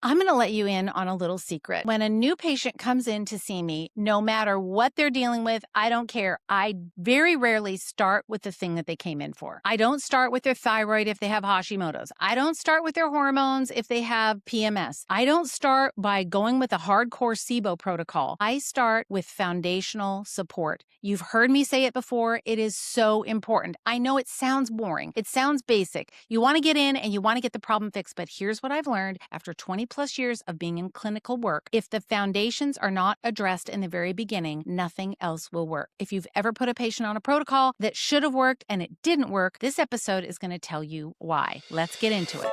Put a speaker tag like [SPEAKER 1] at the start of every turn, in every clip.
[SPEAKER 1] I'm going to let you in on a little secret. When a new patient comes in to see me, no matter what they're dealing with, I don't care. I very rarely start with the thing that they came in for. I don't start with their thyroid if they have Hashimoto's. I don't start with their hormones if they have PMS. I don't start by going with a hardcore SIBO protocol. I start with foundational support. You've heard me say it before. It is so important. I know it sounds boring. It sounds basic. You want to get in and you want to get the problem fixed, but here's what I've learned after 20 plus years of being in clinical work. If the foundations are not addressed in the very beginning, nothing else will work. If you've ever put a patient on a protocol that should have worked and it didn't work, this episode is going to tell you why. Let's get into it.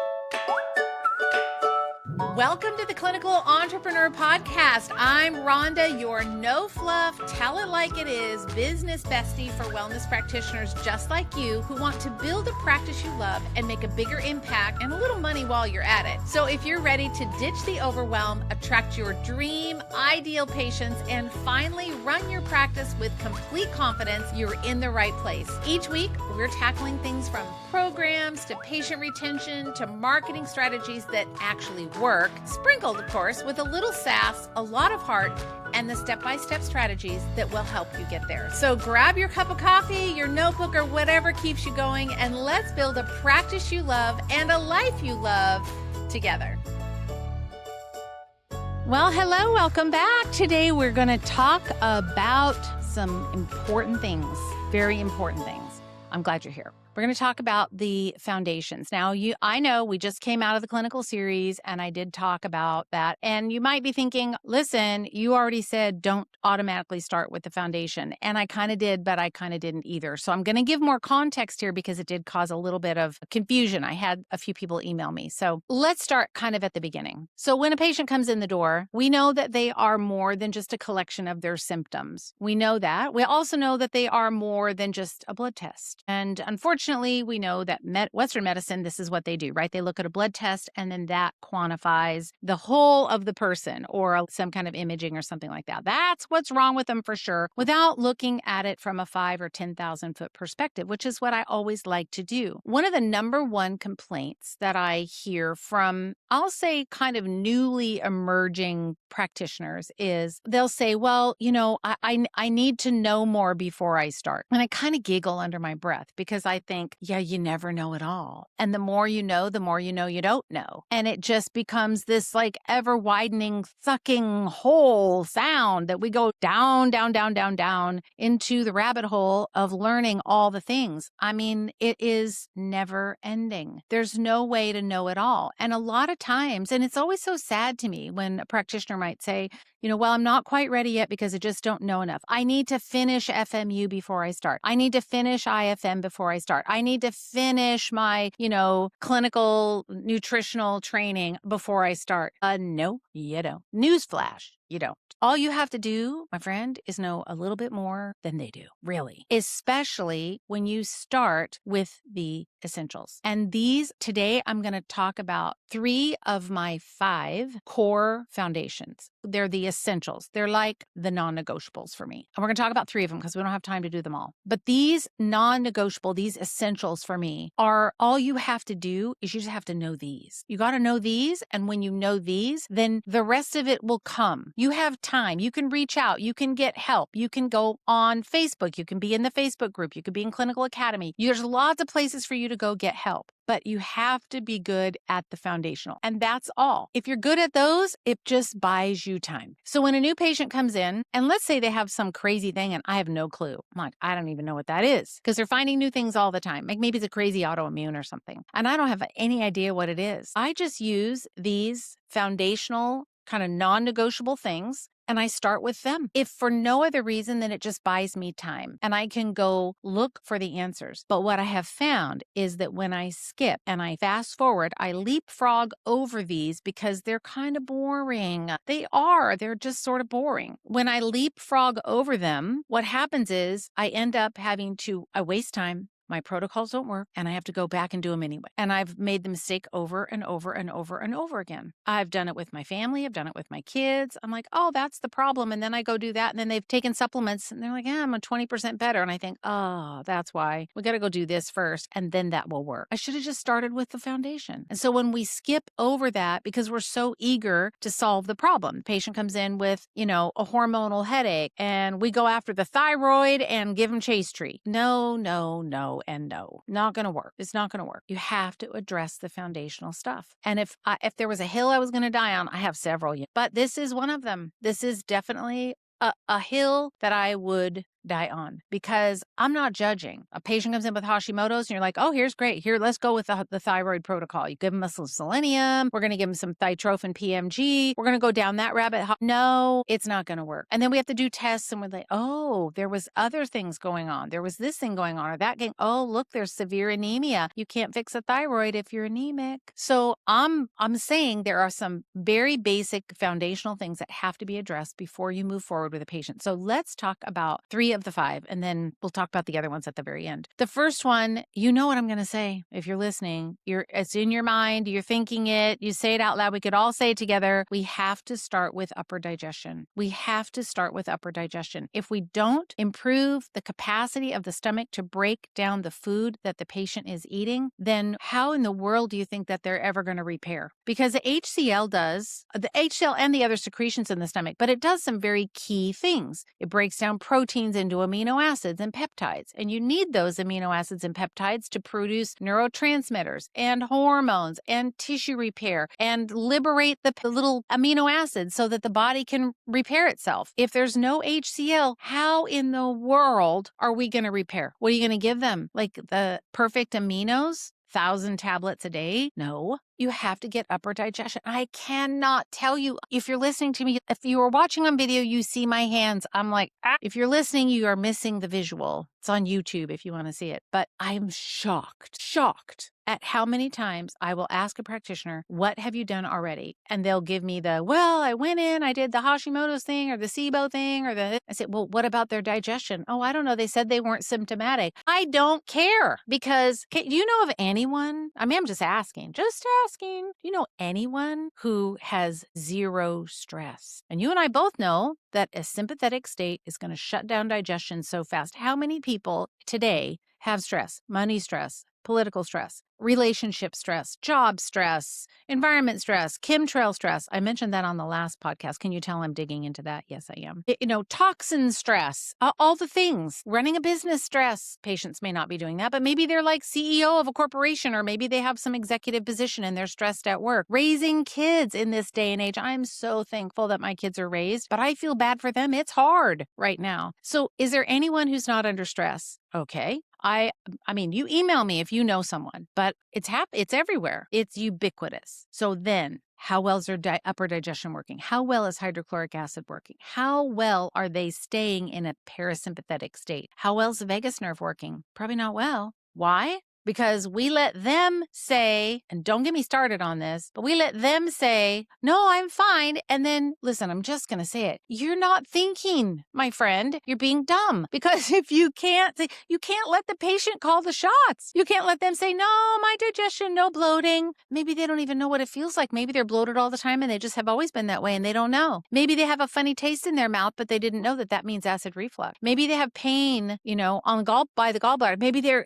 [SPEAKER 1] Welcome to the Clinical Entrepreneur Podcast. I'm Rhonda, your no fluff, tell it like it is business bestie for wellness practitioners just like you who want to build a practice you love and make a bigger impact and a little money while you're at it. So if you're ready to ditch the overwhelm, attract your dream, ideal patients, and finally run your practice with complete confidence, you're in the right place. Each week, we're tackling things from programs to patient retention to marketing strategies that actually work, sprinkled, of course, with a little sass, a lot of heart, and the step-by-step strategies that will help you get there. So grab your cup of coffee, your notebook, or whatever keeps you going, and let's build a practice you love and a life you love together. Well, hello, welcome back. Today we're going to talk about some important things, very important things. I'm glad you're here. We're going to talk about the foundations. Now, I know we just came out of the clinical series and I did talk about that. And you might be thinking, listen, you already said don't automatically start with the foundation. And I kind of did, but I kind of didn't either. So I'm going to give more context here because it did cause a little bit of confusion. I had a few people email me. So let's start kind of at the beginning. So when a patient comes in the door, we know that they are more than just a collection of their symptoms. We know that. We also know that they are more than just a blood test. And unfortunately, we know that Western medicine, this is what they do, right? They look at a blood test and then that quantifies the whole of the person or some kind of imaging or something like that. That's what's wrong with them for sure, without looking at it from a 5 or 10,000 foot perspective, which is what I always like to do. One of the number one complaints that I hear from, I'll say, kind of newly emerging practitioners is they'll say, well, I need to know more before I start. And I kind of giggle under my breath because I think, yeah, you never know it all. And the more you know you don't know. And it just becomes this like ever widening, sucking hole sound that we go down, down, down, down, down into the rabbit hole of learning all the things. I mean, it is never ending. There's no way to know it all. And a lot of times, and it's always so sad to me when a practitioner might say, well, I'm not quite ready yet because I just don't know enough. I need to finish FMU before I start. I need to finish IFM before I start. I need to finish my, clinical nutritional training before I start. No, you don't. Newsflash, you don't. All you have to do, my friend, is know a little bit more than they do, really, especially when you start with the essentials. And today, I'm going to talk about 3 of my 5 core foundations. They're the essentials. They're like the non-negotiables for me. And we're going to talk about 3 of them because we don't have time to do them all. But these non-negotiable, these essentials for me are all you have to do is you just have to know these. You got to know these. And when you know these, then the rest of it will come. You have time. You can reach out. You can get help. You can go on Facebook. You can be in the Facebook group. You could be in Clinical Academy. There's lots of places for you to go get help. But you have to be good at the foundational. And that's all. If you're good at those, it just buys you time. So when a new patient comes in, and let's say they have some crazy thing and I have no clue. I'm like, I don't even know what that is. Because they're finding new things all the time. Like maybe it's a crazy autoimmune or something. And I don't have any idea what it is. I just use these foundational kind of non-negotiable things. And I start with them. If for no other reason, then it just buys me time and I can go look for the answers. But what I have found is that when I skip and I fast forward, I leapfrog over these because they're kind of boring. They're just sort of boring. When I leapfrog over them, what happens is I end up I waste time. my protocols don't work and I have to go back and do them anyway. And I've made the mistake over and over and over and over again. I've done it with my family. I've done it with my kids. I'm like, oh, that's the problem. And then I go do that. And then they've taken supplements and they're like, yeah, I'm a 20% better. And I think, oh, that's why we got to go do this first. And then that will work. I should have just started with the foundation. And so when we skip over that because we're so eager to solve the problem, the patient comes in with, a hormonal headache and we go after the thyroid and give them chase tree. No, no, no, and no. Not going to work. It's not going to work. You have to address the foundational stuff. And if there was a hill I was going to die on, I have several, but this is one of them. This is definitely a hill that I would die on because I'm not judging. A patient comes in with Hashimoto's and you're like, oh, here's great. Here, let's go with the thyroid protocol. You give them some selenium. We're going to give them some thytrophin PMG. We're going to go down that rabbit hole. No, it's not going to work. And then we have to do tests and we're like, oh, there was other things going on. There was this thing going on or that thing. Oh, look, there's severe anemia. You can't fix a thyroid if you're anemic. So I'm saying there are some very basic foundational things that have to be addressed before you move forward with a patient. So let's talk about 3 of the 5, and then we'll talk about the other ones at the very end. The first one, you know what I'm going to say. If you're listening, it's in your mind, you're thinking it, you say it out loud. We could all say it together. We have to start with upper digestion. We have to start with upper digestion. If we don't improve the capacity of the stomach to break down the food that the patient is eating, then how in the world do you think that they're ever going to repair? Because the HCl and the other secretions in the stomach, but it does some very key things. It breaks down proteins into amino acids and peptides. And you need those amino acids and peptides to produce neurotransmitters and hormones and tissue repair and liberate the little amino acids so that the body can repair itself. If there's no HCl, how in the world are we going to repair? What are you going to give them? Like the perfect aminos? 1,000 tablets a day? No. You have to get upper digestion. I cannot tell you. If you're listening to me, if you are watching on video, you see my hands. I'm like, ah. If you're listening, you are missing the visual. It's on YouTube if you want to see it. But I'm shocked at how many times I will ask a practitioner, what have you done already? And they'll give me I went in, I did the Hashimoto's thing or the SIBO thing I said, well, what about their digestion? Oh, I don't know. They said they weren't symptomatic. I don't care because do you know of anyone? I mean, I'm just asking. Do you know anyone who has zero stress? And you and I both know that a sympathetic state is going to shut down digestion so fast. How many people today have stress, money stress, political stress, relationship stress, job stress, environment stress, chemtrail stress? I mentioned that on the last podcast. Can you tell I'm digging into that? Yes, I am. Toxin stress, all the things. Running a business stress. Patients may not be doing that, but maybe they're like CEO of a corporation, or maybe they have some executive position and they're stressed at work. Raising kids in this day and age. I'm so thankful that my kids are raised, but I feel bad for them. It's hard right now. So is there anyone who's not under stress? Okay. I mean, you email me if you know someone, but it's everywhere. It's ubiquitous. So then, how well is their upper digestion working? How well is hydrochloric acid working? How well are they staying in a parasympathetic state? How well is the vagus nerve working? Probably not well. Why? Because we let them say, and don't get me started on this, but we let them say, no, I'm fine. And then, listen, I'm just going to say it. You're not thinking, my friend. You're being dumb. Because if you can't let the patient call the shots. You can't let them say, no, my digestion, no bloating. Maybe they don't even know what it feels like. Maybe they're bloated all the time and they just have always been that way and they don't know. Maybe they have a funny taste in their mouth, but they didn't know that means acid reflux. Maybe they have pain, by the gallbladder. Maybe they're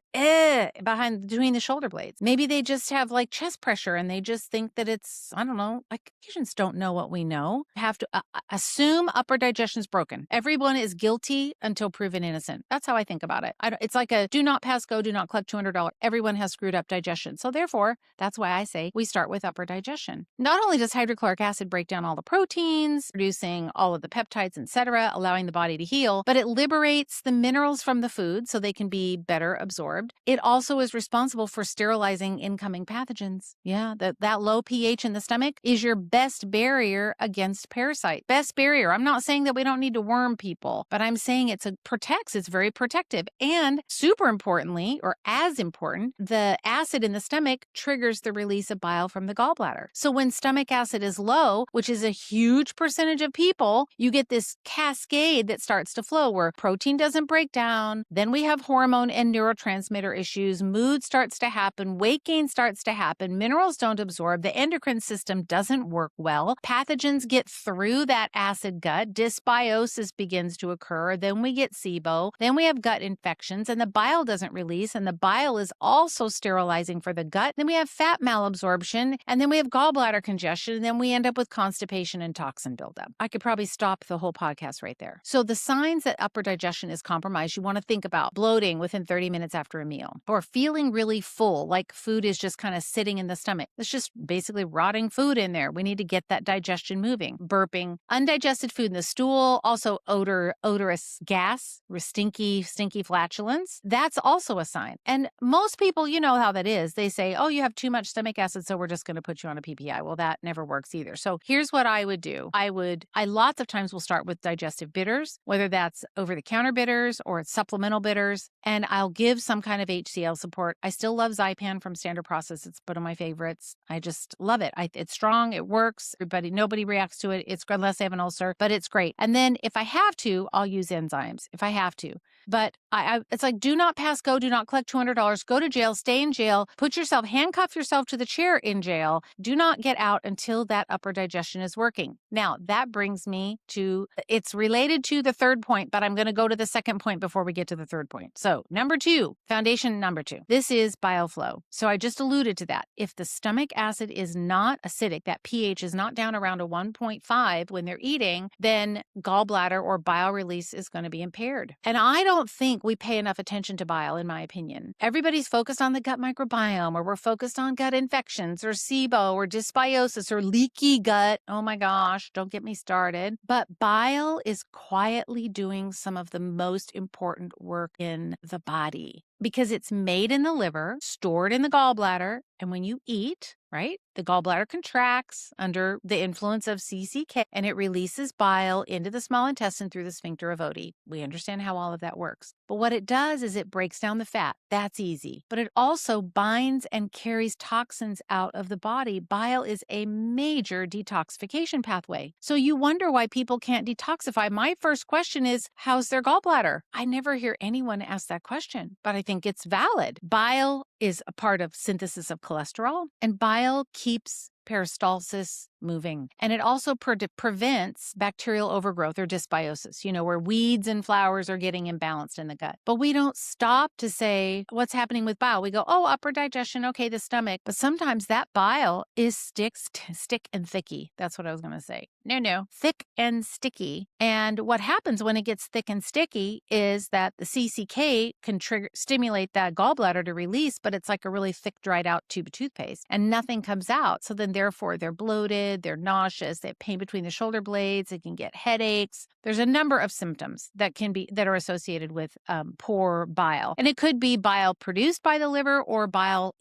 [SPEAKER 1] between the shoulder blades. Maybe they just have like chest pressure and they just think that it's, I don't know, like patients don't know what we know. Have to assume upper digestion's broken. Everyone is guilty until proven innocent. That's how I think about it. It's like a do not pass go, do not collect $200. Everyone has screwed up digestion. So therefore, that's why I say we start with upper digestion. Not only does hydrochloric acid break down all the proteins, producing all of the peptides, etc., allowing the body to heal, but it liberates the minerals from the food so they can be better absorbed. It also is responsible for sterilizing incoming pathogens. Yeah, that low pH in the stomach is your best barrier against parasite. Best barrier. I'm not saying that we don't need to worm people, but I'm saying it's very protective. And super importantly, or as important, the acid in the stomach triggers the release of bile from the gallbladder. So when stomach acid is low, which is a huge percentage of people, you get this cascade that starts to flow where protein doesn't break down. Then we have hormone and neurotransmitter issues. Mood starts to happen. Weight gain starts to happen. Minerals don't absorb. The endocrine system doesn't work well. Pathogens get through that acid gut. Dysbiosis begins to occur. Then we get SIBO. Then we have gut infections and the bile doesn't release. And the bile is also sterilizing for the gut. Then we have fat malabsorption. And then we have gallbladder congestion. And then we end up with constipation and toxin buildup. I could probably stop the whole podcast right there. So the signs that upper digestion is compromised, you want to think about bloating within 30 minutes after a meal, or feeling really full, like food is just kind of sitting in the stomach. It's just basically rotting food in there. We need to get that digestion moving. Burping, undigested food in the stool, also odorous gas, stinky flatulence. That's also a sign. And most people, you know how that is. They say, oh, you have too much stomach acid, so we're just going to put you on a PPI. Well, that never works either. So here's what I would do. I lots of times will start with digestive bitters, whether that's over-the-counter bitters or it's supplemental bitters, and I'll give some kind of HCl support. I still love Zypan from Standard Process. It's one of my favorites. I just love it. It's strong. It works. Nobody reacts to it. It's unless they have an ulcer, but it's great. And then if I have to, I'll use enzymes if I have to. But it's like, do not pass go, do not collect $200, go to jail, stay in jail, handcuff yourself to the chair in jail. Do not get out until that upper digestion is working. Now, that brings me to, it's related to the third point, but I'm going to go to the second point before we get to the third point. So foundation number two, this is bile flow. So I just alluded to that. If the stomach acid is not acidic, that pH is not down around a 1.5 when they're eating, then gallbladder or bile release is going to be impaired. And I don't think we pay enough attention to bile, in my opinion. Everybody's focused on the gut microbiome, or we're focused on gut infections, or SIBO, or dysbiosis, or leaky gut. Oh my gosh, don't get me started. But bile is quietly doing some of the most important work in the body because it's made in the liver, stored in the gallbladder, and when you eat, right, the gallbladder contracts under the influence of CCK and it releases bile into the small intestine through the sphincter of Oddi. We understand how all of that works. But what it does is it breaks down the fat. That's easy. But it also binds and carries toxins out of the body. Bile is a major detoxification pathway. So you wonder why people can't detoxify. My first question is, how's their gallbladder? I never hear anyone ask that question, but I think it's valid. Bile is a part of synthesis of cholesterol, and bile keeps peristalsis moving. And it also prevents bacterial overgrowth or dysbiosis, where weeds and flowers are getting imbalanced in the gut. But we don't stop to say what's happening with bile. We go, oh, upper digestion, okay, the stomach. But sometimes that bile is stick and thicky. That's what I was going to say. No, thick and sticky. And what happens when it gets thick and sticky is that the CCK can stimulate that gallbladder to release, but it's like a really thick, dried out tube of toothpaste and nothing comes out. So then therefore they're bloated, they're nauseous, they have pain between the shoulder blades, they can get headaches. There's a number of symptoms that are associated with poor bile. And it could be bile produced by the liver or bile,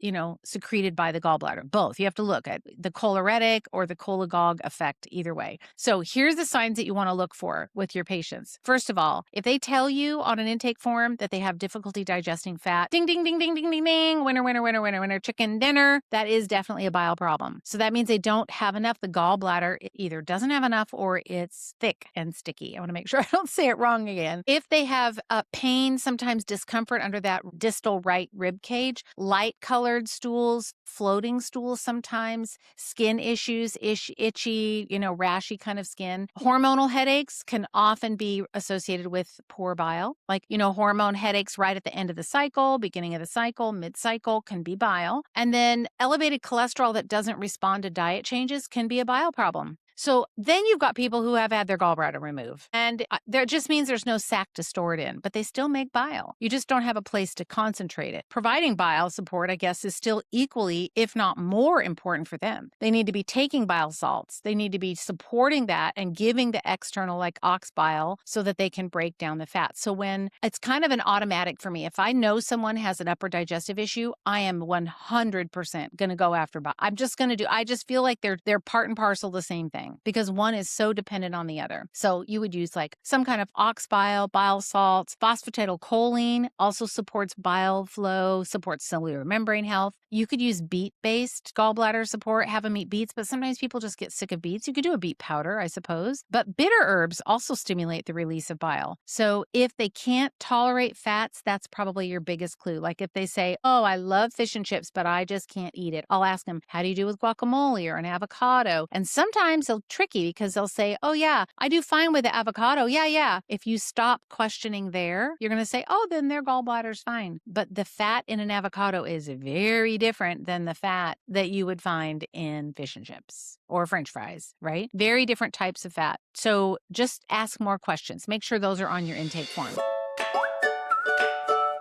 [SPEAKER 1] secreted by the gallbladder. Both. You have to look at the choleretic or the cholagogue effect either way. So here's the signs that you want to look for with your patients. First of all, if they tell you on an intake form that they have difficulty digesting fat, ding, ding, ding, ding, ding, ding, ding, winner, chicken dinner, that is definitely a bile problem. So that means they don't have enough. The gallbladder either doesn't have enough or it's thick and sticky. I want to make sure I don't say it wrong again. If they have pain, sometimes discomfort under that distal right rib cage, light colored stools, floating stools sometimes, skin issues, itchy, rashy kind of skin. Hormonal headaches can often be associated with poor bile. Like, hormone headaches right at the end of the cycle, beginning of the cycle, mid-cycle can be bile. And then elevated cholesterol that doesn't respond to diet changes can be a bile problem. So then you've got people who have had their gallbladder removed, and that just means there's no sac to store it in, but they still make bile. You just don't have a place to concentrate it. Providing bile support, I guess, is still equally, if not more important for them. They need to be taking bile salts. They need to be supporting that and giving the external, like ox bile, so that they can break down the fat. So when it's kind of an automatic for me, if I know someone has an upper digestive issue, I am 100% going to go after bile. I'm just going to I just feel like they're part and parcel the same thing because one is so dependent on the other. So you would use like some kind of ox bile salts. Phosphatidylcholine also supports bile flow, supports cellular membrane health. You could use beet-based gallbladder support, have them eat beets, but sometimes people just get sick of beets. You could do a beet powder, I suppose. But bitter herbs also stimulate the release of bile. So if they can't tolerate fats, that's probably your biggest clue. Like if they say, oh, I love fish and chips, but I just can't eat it. I'll ask them, how do you do with guacamole or an avocado? And sometimes they'll tricky because they'll say, oh yeah, I do fine with the avocado. Yeah. If you stop questioning there, you're going to say, oh, then their gallbladder's fine. But the fat in an avocado is very different than the fat that you would find in fish and chips or French fries, right? Very different types of fat. So just ask more questions. Make sure those are on your intake form.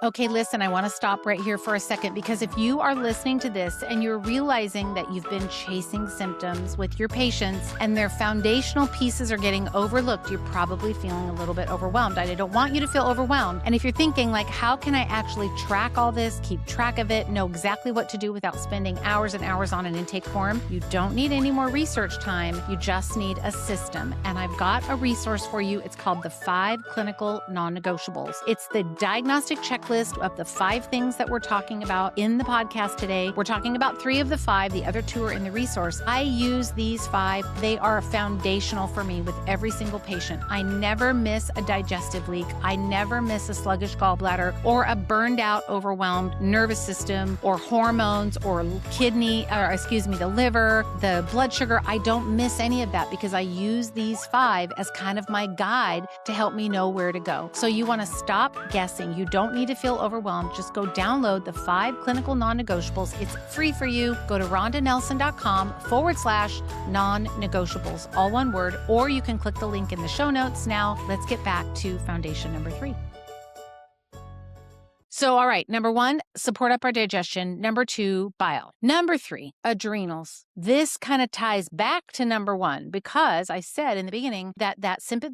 [SPEAKER 1] Okay, listen, I want to stop right here for a second because if you are listening to this and you're realizing that you've been chasing symptoms with your patients and their foundational pieces are getting overlooked, you're probably feeling a little bit overwhelmed. I don't want you to feel overwhelmed. And if you're thinking like, how can I actually track all this, keep track of it, know exactly what to do without spending hours and hours on an intake form, you don't need any more research time. You just need a system. And I've got a resource for you. It's called the 5 Clinical Non-Negotiables. It's the diagnostic checklist of the 5 things that we're talking about in the podcast today. We're talking about 3 of the 5. The other 2 are in the resource. I use these 5. They are foundational for me with every single patient. I never miss a digestive leak. I never miss a sluggish gallbladder or a burned out, overwhelmed nervous system or hormones or the liver, the blood sugar. I don't miss any of that because I use these 5 as kind of my guide to help me know where to go. So you want to stop guessing. You don't need to feel overwhelmed. Just go download the 5 Clinical Non-Negotiables. It's free for you. Go to rhondanelson.com/non-negotiables, all one word, or you can click the link in the show notes. Now, let's get back to foundation number 3. So, all right, number 1, support up our digestion. Number 2, bile. Number 3, adrenals. This kind of ties back to number 1 because I said in the beginning that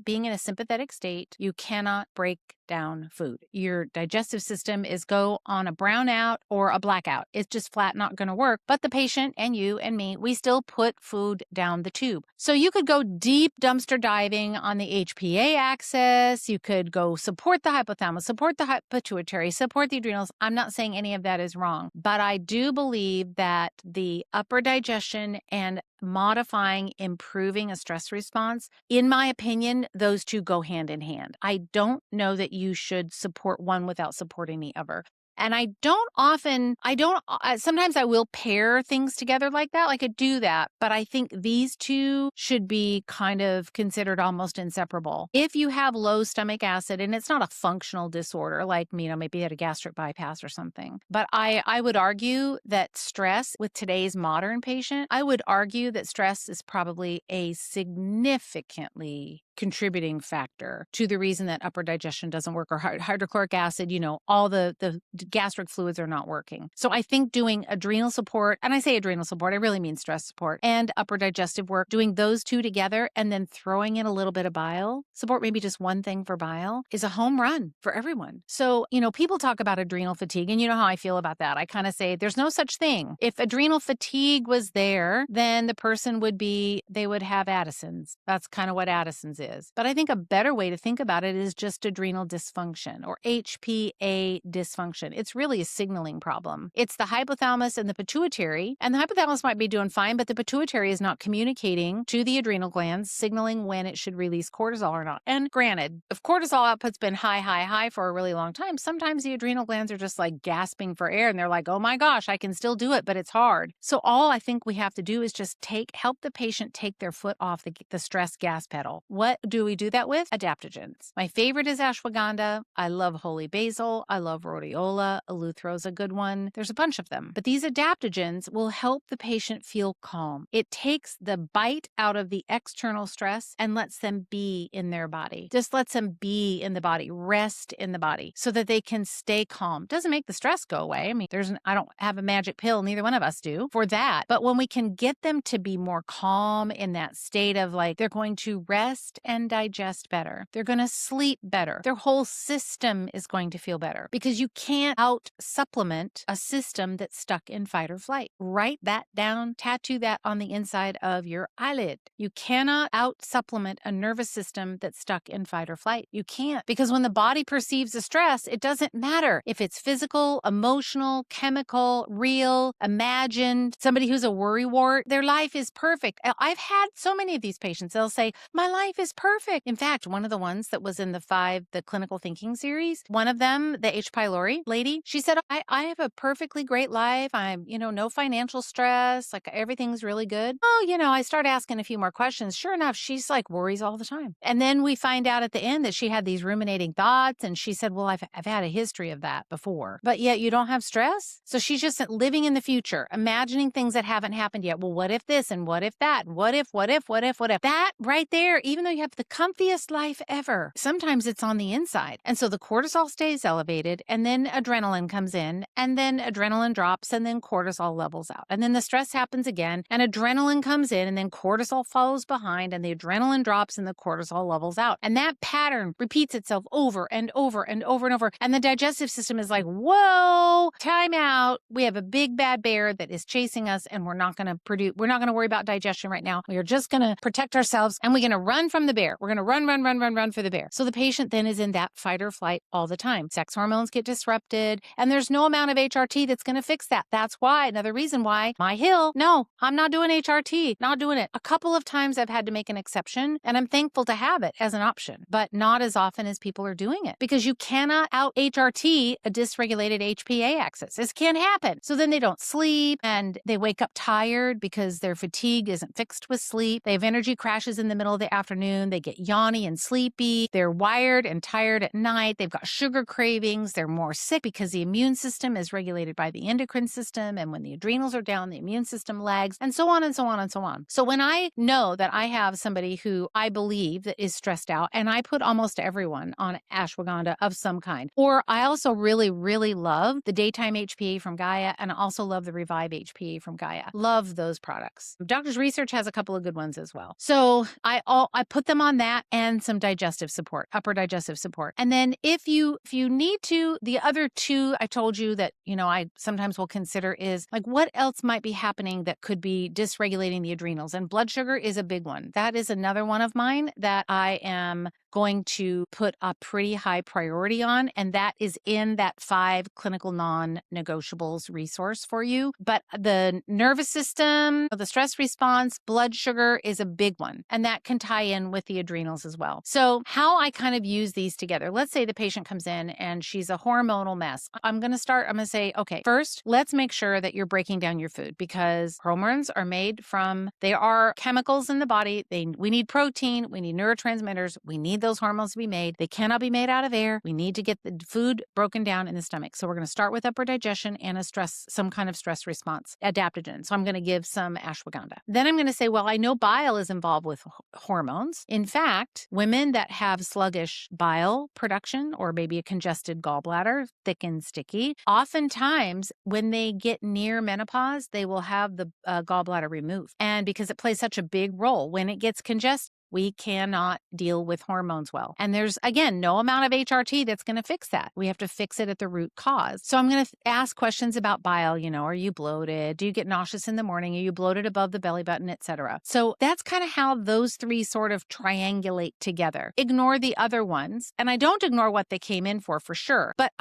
[SPEAKER 1] being in a sympathetic state, you cannot break down food. Your digestive system is go on a brownout or a blackout. It's just flat not going to work. But the patient and you and me, we still put food down the tube. So you could go deep dumpster diving on the HPA axis. You could go support the hypothalamus, support the pituitary, support the adrenals. I'm not saying any of that is wrong, but I do believe that the upper digestion and modifying, improving a stress response, in my opinion, those 2 go hand in hand. I don't know that you should support one without supporting the other. And sometimes I will pair things together like that. I could do that, but I think these 2 should be kind of considered almost inseparable. If you have low stomach acid and it's not a functional disorder, like, maybe you had a gastric bypass or something, but I would argue that stress with today's modern patient, I would argue that stress is probably a significantly contributing factor to the reason that upper digestion doesn't work or hydrochloric acid, all the gastric fluids are not working. So I think doing adrenal support, and I say adrenal support, I really mean stress support, and upper digestive work, doing those 2 together and then throwing in a little bit of bile support, maybe just one thing for bile, is a home run for everyone. So, people talk about adrenal fatigue, and you know how I feel about that. I kind of say there's no such thing. If adrenal fatigue was there, then the person they would have Addison's. That's kind of what Addison's is. But I think a better way to think about it is just adrenal dysfunction or HPA dysfunction. It's really a signaling problem. It's the hypothalamus and the pituitary, and the hypothalamus might be doing fine, but the pituitary is not communicating to the adrenal glands, signaling when it should release cortisol or not. And granted, if cortisol output's been high for a really long time, sometimes the adrenal glands are just like gasping for air and they're like, oh my gosh, I can still do it, but it's hard. So all I think we have to do is just help the patient take their foot off the stress gas pedal. What do we do that with? Adaptogens. My favorite is ashwagandha. I love holy basil. I love rhodiola. chlorella, eleuthero is a good one. There's a bunch of them. But these adaptogens will help the patient feel calm. It takes the bite out of the external stress and lets them be in their body. Just lets them be in the body, rest in the body so that they can stay calm. Doesn't make the stress go away. I mean, I don't have a magic pill, neither one of us do for that. But when we can get them to be more calm in that state of like, they're going to rest and digest better. They're going to sleep better. Their whole system is going to feel better because you can't out supplement a system that's stuck in fight or flight. Write that down, tattoo that on the inside of your eyelid. You cannot out supplement a nervous system that's stuck in fight or flight. You can't, because when the body perceives a stress, it doesn't matter if it's physical, emotional, chemical, real, imagined. Somebody who's a worrywart, their life is perfect. I've had so many of these patients. They'll say, my life is perfect. In fact, one of the ones that was in the clinical thinking series, one of them, the H. pylori lady, she said, I have a perfectly great life. I'm, no financial stress. Like everything's really good. Oh, I start asking a few more questions. Sure enough, she's like worries all the time. And then we find out at the end that she had these ruminating thoughts. And she said, well, I've had a history of that before, but yet you don't have stress. So she's just living in the future, imagining things that haven't happened yet. Well, what if this and what if that? What if? That right there, even though you have the comfiest life ever, sometimes it's on the inside. And so the cortisol stays elevated and then adrenaline comes in and then adrenaline drops and then cortisol levels out. And then the stress happens again and adrenaline comes in and then cortisol follows behind and the adrenaline drops and the cortisol levels out. And that pattern repeats itself over and over and over and over. And the digestive system is like, whoa, time out. We have a big bad bear that is chasing us and we're not going to worry about digestion right now. We are just going to protect ourselves and we're going to run from the bear. We're going to run for the bear. So the patient then is in that fight or flight all the time. Sex hormones get disrupted and there's no amount of HRT that's going to fix that. That's why, another reason why my hill, no, I'm not doing HRT, not doing it. A couple of times I've had to make an exception and I'm thankful to have it as an option, but not as often as people are doing it because you cannot out HRT a dysregulated HPA axis. This can't happen. So then they don't sleep and they wake up tired because their fatigue isn't fixed with sleep. They have energy crashes in the middle of the afternoon. They get yawny and sleepy. They're wired and tired at night. They've got sugar cravings. They're more sick because the immune system is regulated by the endocrine system. And when the adrenals are down, the immune system lags and so on and so on and so on. So when I know that I have somebody who I believe that is stressed out, and I put almost everyone on ashwagandha of some kind, or I also really, really love the daytime HPA from Gaia, and I also love the Revive HPA from Gaia. Love those products. Doctor's Research has a couple of good ones as well. So I put them on that and some digestive support, upper digestive support. And then if you need to, the other two I told you that, I sometimes will consider is like what else might be happening that could be dysregulating the adrenals. And blood sugar is a big one. That is another one of mine that I am going to put a pretty high priority on, and that is in that 5 Clinical Non-Negotiables resource for you. But the nervous system, the stress response, blood sugar is a big one, and that can tie in with the adrenals as well. So how I kind of use these together, let's say the patient comes in and she's a hormonal mess. I'm going to say, okay, first, let's make sure that you're breaking down your food because hormones are made from, they are chemicals in the body. We need protein, we need neurotransmitters, we need those hormones to be made. They cannot be made out of air. We need to get the food broken down in the stomach. So we're going to start with upper digestion and some kind of stress response, adaptogen. So I'm going to give some ashwagandha. Then I'm going to say, well, I know bile is involved with hormones. In fact, women that have sluggish bile production or maybe a congested gallbladder, thick and sticky, oftentimes when they get near menopause, they will have the gallbladder removed. And because it plays such a big role, when it gets congested, we cannot deal with hormones well. And there's, again, no amount of HRT that's going to fix that. We have to fix it at the root cause. So I'm going to ask questions about bile. Are you bloated? Do you get nauseous in the morning? Are you bloated above the belly button, etc.? So that's kind of how those three sort of triangulate together. Ignore the other ones. And I don't ignore what they came in for sure. But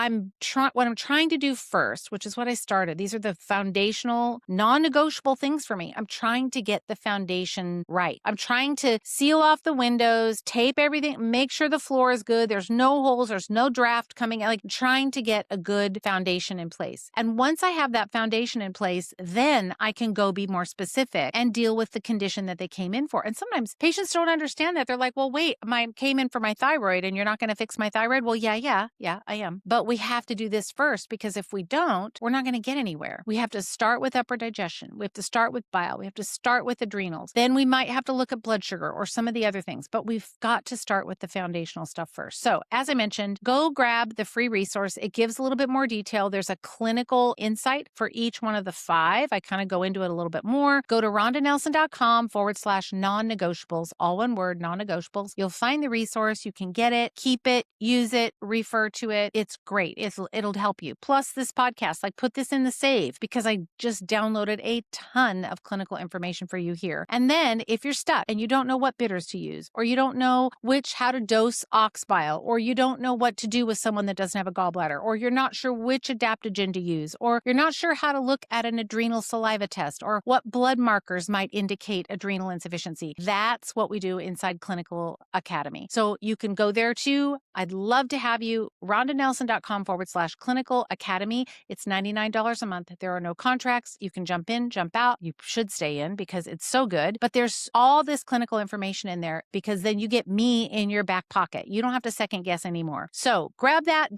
[SPEAKER 1] what I'm trying to do first, which is what I started. These are the foundational, non-negotiable things for me. I'm trying to get the foundation right. I'm trying to seal off the windows, tape everything, make sure the floor is good. There's no holes, there's no draft coming out, like trying to get a good foundation in place. And once I have that foundation in place, then I can go be more specific and deal with the condition that they came in for. And sometimes patients don't understand that. They're like, well, wait, I came in for my thyroid and you're not going to fix my thyroid? Well, yeah, I am. But we have to do this first, because if we don't, we're not going to get anywhere. We have to start with upper digestion. We have to start with bile. We have to start with adrenals. Then we might have to look at blood sugar or some of the other things, but we've got to start with the foundational stuff first. So as I mentioned, go grab the free resource. It gives a little bit more detail. There's a clinical insight for each one of the 5. I kind of go into it a little bit more. Go to rhondanelson.com/non-negotiables, all one word, non-negotiables. You'll find the resource. You can get it, keep it, use it, refer to it. It's great. It'll help you. Plus this podcast, like put this in the save, because I just downloaded a ton of clinical information for you here. And then if you're stuck and you don't know what bitters to use, or you don't know how to dose ox bile, or you don't know what to do with someone that doesn't have a gallbladder, or you're not sure which adaptogen to use, or you're not sure how to look at an adrenal saliva test, or what blood markers might indicate adrenal insufficiency. That's what we do inside Clinical Academy. So you can go there too. I'd love to have you. rhondanelson.com/clinical academy. It's $99 a month. There are no contracts. You can jump in, jump out. You should stay in because it's so good. But there's all this clinical information in there, because then you get me in your back pocket. You don't have to second guess anymore. So grab that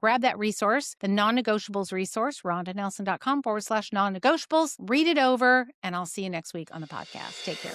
[SPEAKER 1] grab that resource, the non-negotiables resource, rhondanelson.com/non-negotiables. Read it over, and I'll see you next week on the podcast. Take care.